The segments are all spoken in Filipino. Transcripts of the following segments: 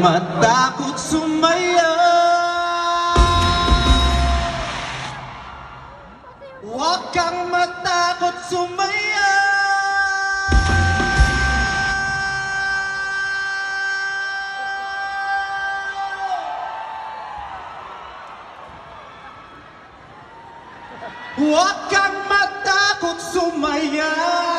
matakot sumayaw. Huwag kang matakot sumayaw. Huwag kang matakot sumayaw.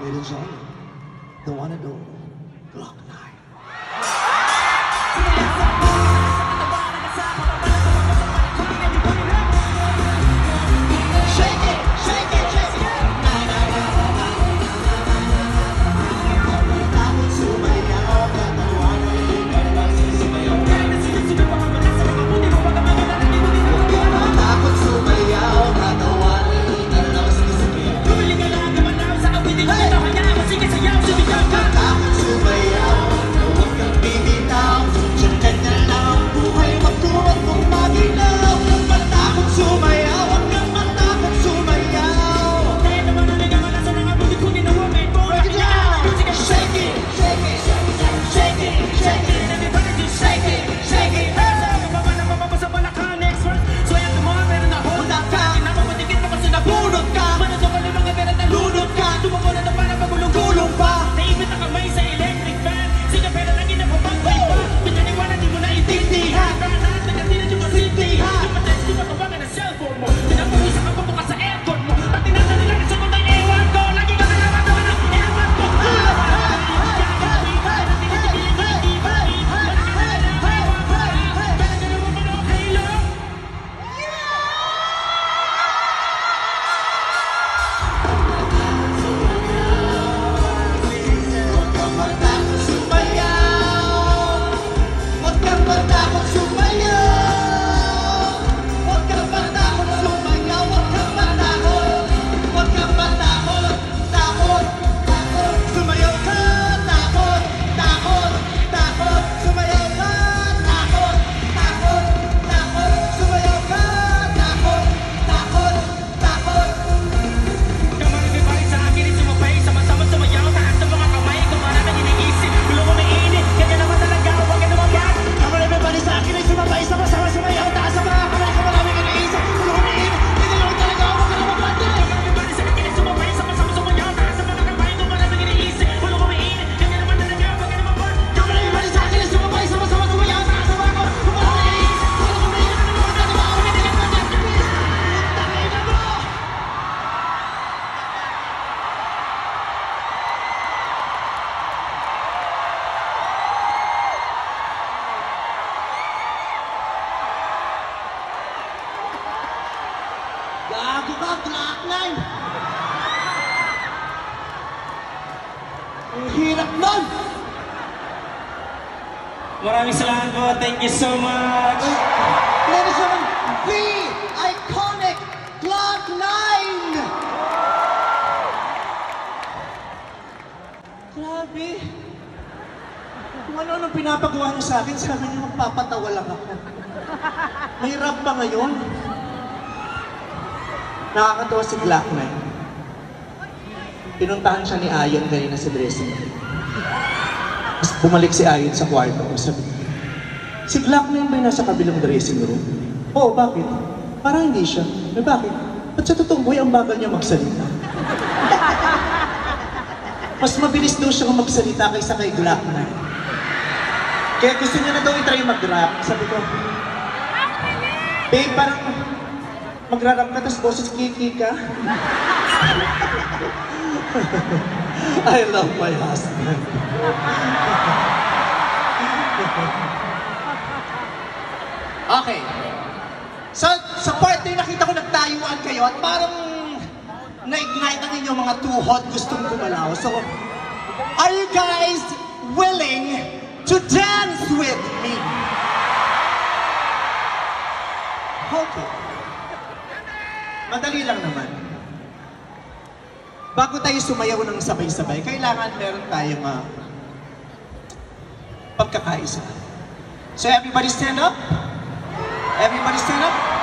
Ladies and gentlemen, the one and only Glock 9. Gago ka, Glock 9! Ang hirap nun! Maraming salamat po. Thank you so much. Ladies and gentlemen, the iconic Glock 9! Grabe. Kung ano-ano pinapagawa niyo sa akin, sabi niyo magpapatawa lang ako. May rap ba ngayon? Nakakatawa si Glock 9. Pinuntahan siya ni Ayon kanina sa dressing room. Tapos bumalik si Ayon sa kwarto ko. Sabi, si Glock 9 ba yung nasa kabilang dressing room? Oo, bakit? Parang hindi siya. Eh, bakit? Ba't sa totoong buhay ang bagal niya magsalita? Mas mabilis daw siya magsalita kaysa kay Glock 9. Kaya gusto niya na daw i-try mag-rap. Sabi ko, babe, parang magra-rap ka, tapos boses kiki ka. I love my husband. Okay. So, sa part na nakita ko nagtayuan kayo at parang na-ignite ang inyong mga tuhod gustong gumalaw. So, are you guys willing to dance with me? Okay. Madali lang naman. Bago tayo sumayaw ng sabay-sabay, kailangan meron tayong pagkakaisa. So everybody stand up. Everybody stand up.